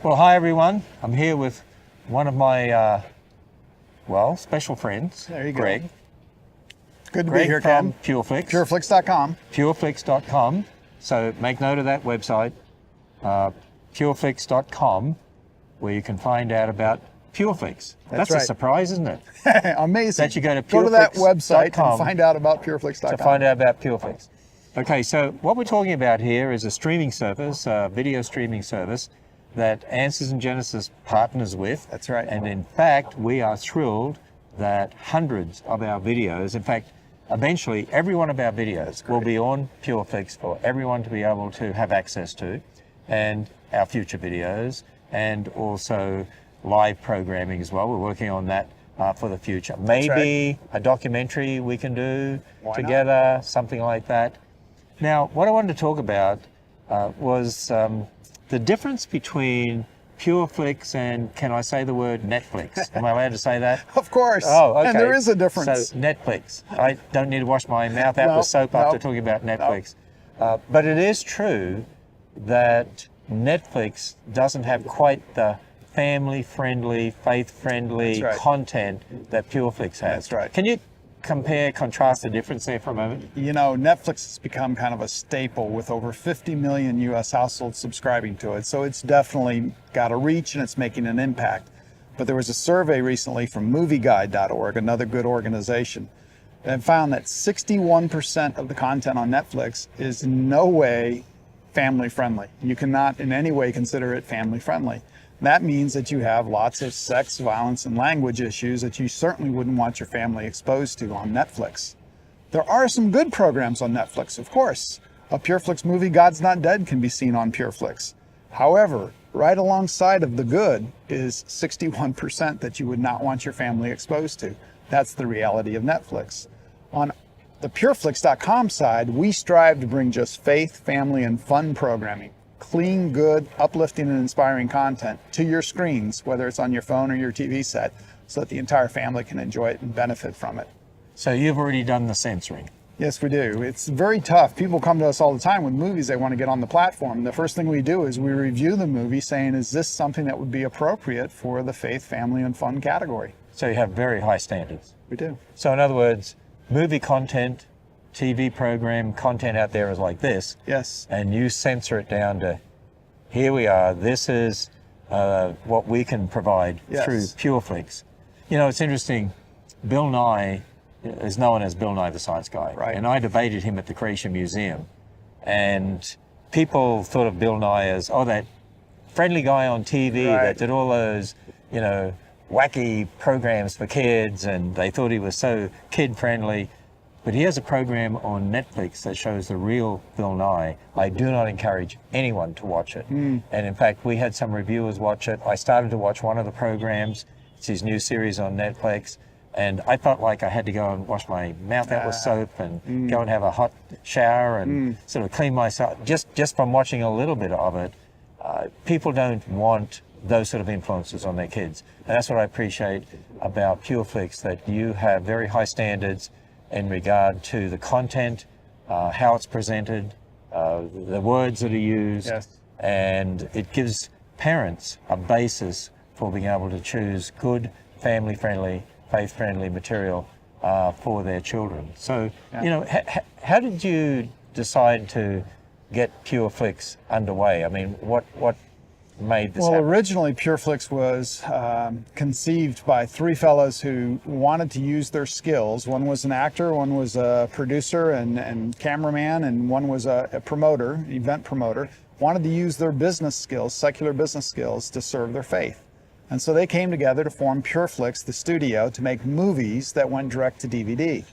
Well, hi everyone. I'm here with one of my, special friends. There you go. Greg. Good to Greg be here, from Ken. Pureflix. Pureflix.com. Pureflix.com. So make note of that website, Pureflix.com, where you can find out about Pureflix. That's right. a surprise, isn't it? Amazing. That you go to that website Pureflix.com and find out about Pureflix.com. to find out about Pureflix. Okay, so what we're talking about here is a streaming service, a video streaming service that Answers in Genesis partners with. That's right. And in fact, we are thrilled that hundreds of our videos, in fact, eventually every one of our videos will be on Pureflix for everyone to be able to have access to, and our future videos, and also live programming as well. We're working on that for the future. Maybe a documentary we can do together, something like that. Now, what I wanted to talk about was the difference between Pureflix and, can I say the word Netflix? Am I allowed to say that? Of course. Oh, okay. And there is a difference. So Netflix. I don't need to wash my mouth out with soap after talking about Netflix. But it is true that Netflix doesn't have quite the family-friendly, faith-friendly content that Pureflix has. That's right. Can you contrast the difference there for a moment? You know, Netflix has become kind of a staple with over 50 million U.S. households subscribing to it. So it's definitely got a reach and it's making an impact. But there was a survey recently from MovieGuide.org, another good organization, that found that 61% of the content on Netflix is in no way family friendly. You cannot in any way consider it family friendly. That means that you have lots of sex, violence, and language issues that you certainly wouldn't want your family exposed to on Netflix. There are some good programs on Netflix, of course. A Pureflix movie, God's Not Dead, can be seen on Pureflix. However, right alongside of the good is 61% that you would not want your family exposed to. That's the reality of Netflix. On the Pureflix.com side, we strive to bring just faith, family, and fun programming. Clean, good, uplifting, and inspiring content to your screens, whether it's on your phone or your TV set, so that the entire family can enjoy it and benefit from it. So you've already done the censoring. Yes, we do. It's very tough. People come to us all the time with movies they want to get on the platform. The first thing we do is we review the movie saying, is this something that would be appropriate for the faith, family, and fun category? So you have very high standards. We do. So in other words, movie content, TV program content out there is like this. Yes. And you censor it down to, here we are, this is what we can provide through Pureflix. You know, it's interesting, Bill Nye is known as Bill Nye the Science Guy. Right. And I debated him at the Creation Museum. And people thought of Bill Nye as, that friendly guy on TV that did all those, wacky programs for kids, and they thought he was so kid-friendly. But he has a program on Netflix that shows the real Bill Nye. I do not encourage anyone to watch it. And in fact, we had some reviewers watch it. I started to watch one of the programs. It's his new series on Netflix. And I felt like I had to go and wash my mouth out with soap and go and have a hot shower and sort of clean myself. Just from watching a little bit of it, people don't want those sort of influences on their kids. And that's what I appreciate about Pureflix, that you have very high standards in regard to the content, how it's presented, the words that are used, and it gives parents a basis for being able to choose good, family-friendly, faith-friendly material for their children. So, how did you decide to get Pureflix underway? I mean, what made this happen? Originally Pureflix was conceived by three fellows who wanted to use their skills. One was an actor, one was a producer and cameraman, and one was a promoter, event promoter, wanted to use their business skills, secular business skills, to serve their faith. And so they came together to form Pureflix, the studio, to make movies that went direct to DVD.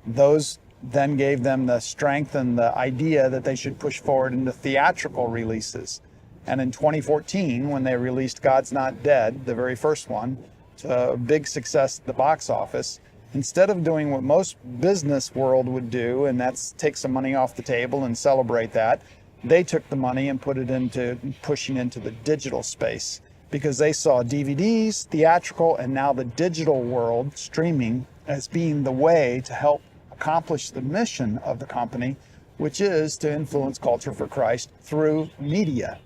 Those then gave them the strength and the idea that they should push forward into theatrical releases. And in 2014, when they released God's Not Dead, the very first one, to a big success at the box office, instead of doing what most business world would do, and that's take some money off the table and celebrate that, they took the money and put it into pushing into the digital space, because they saw DVDs, theatrical, and now the digital world, streaming, as being the way to help accomplish the mission of the company, which is to influence culture for Christ through media.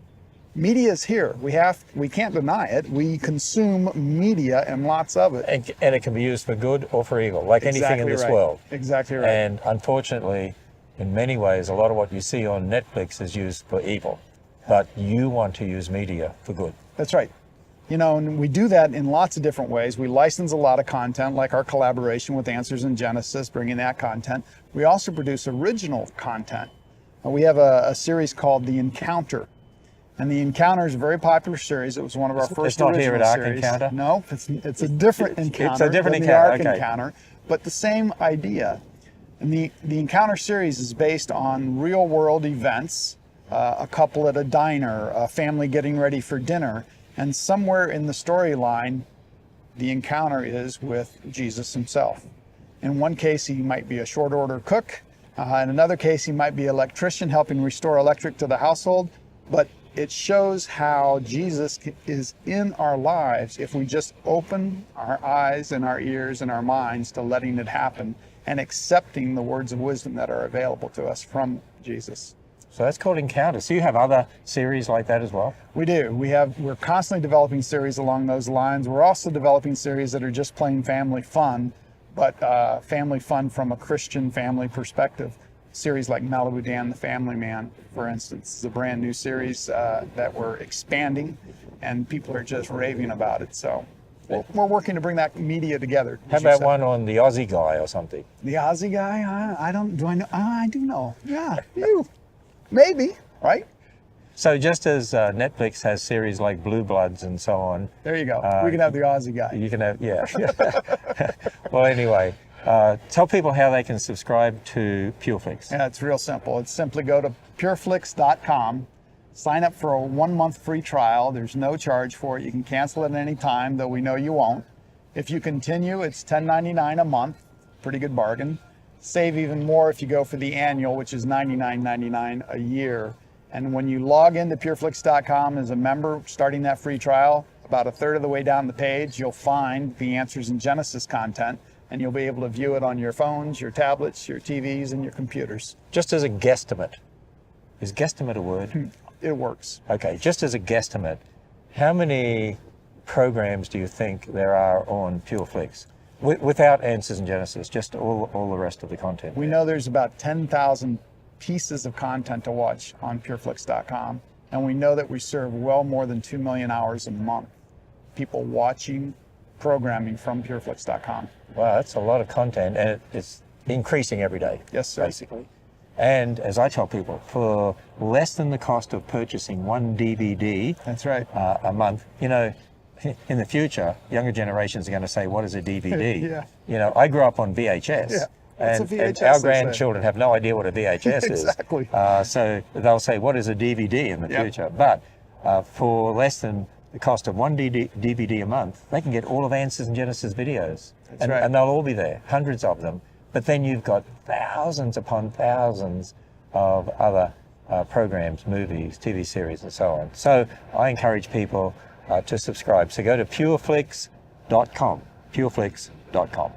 Media is here. We can't deny it. We consume media and lots of it. And it can be used for good or for evil, like anything in this world. Exactly right. And unfortunately, in many ways, a lot of what you see on Netflix is used for evil. But you want to use media for good. That's right. You know, and we do that in lots of different ways. We license a lot of content, like our collaboration with Answers in Genesis, bringing that content. We also produce original content. We have a series called The Encounter. And The Encounter is a very popular series. It was one of our first original series. It's not here at Ark Encounter? No, it's a different encounter. It's a different than encounter, the Ark Encounter, but the same idea. And the Encounter series is based on real world events, a couple at a diner, a family getting ready for dinner, and somewhere in the storyline, the encounter is with Jesus himself. In one case, he might be a short order cook. In another case, he might be an electrician helping restore electric to the household. But it shows how Jesus is in our lives if we just open our eyes and our ears and our minds to letting it happen and accepting the words of wisdom that are available to us from Jesus. So that's called Encounter. So you have other series like that as well? We do. We're constantly developing series along those lines. We're also developing series that are just plain family fun, but family fun from a Christian family perspective. Series like Malibu Dan, the Family Man, for instance, is a brand new series that we're expanding, and people are just raving about it. So we're working to bring that media together. How about one on the Aussie guy or something? The Aussie guy? I don't. Do I know? I do know. Yeah, you. Maybe, right? So just as Netflix has series like Blue Bloods and so on. There you go. We can have the Aussie guy. You can have, yeah. Well, anyway, tell people how they can subscribe to PureFlix. Yeah, it's real simple. It's simply go to pureflix.com, sign up for a 1-month free trial. There's no charge for it. You can cancel it at any time, though we know you won't. If you continue, it's $10.99 a month. Pretty good bargain. Save even more if you go for the annual, which is $99.99 a year. And when you log into pureflix.com as a member, starting that free trial, about a third of the way down the page, you'll find the Answers in Genesis content, and you'll be able to view it on your phones, your tablets, your TVs, and your computers. Just as a guesstimate, is guesstimate a word? It works. Okay, just as a guesstimate, how many programs do you think there are on PureFlix? Without Answers in Genesis, just all the rest of the content. We know there's about 10,000 pieces of content to watch on pureflix.com, and we know that we serve well more than 2 million hours a month. People watching programming from pureflix.com. Wow, that's a lot of content, and it's increasing every day. Yes, sir. Basically. And as I tell people, for less than the cost of purchasing one DVD That's right. a month, you know, in the future, younger generations are going to say, what is a DVD? Yeah. You know, I grew up on VHS. Yeah. And, What's a VHS, and our they say? grandchildren have no idea what a VHS Exactly. is. So they'll say, what is a DVD in the Yep. future? But for less than the cost of one DVD a month, they can get all of Answers in Genesis videos. That's right. And they'll all be there, hundreds of them. But then you've got thousands upon thousands of other programs, movies, TV series, and so on. So I encourage people to subscribe. So go to pureflix.com, pureflix.com.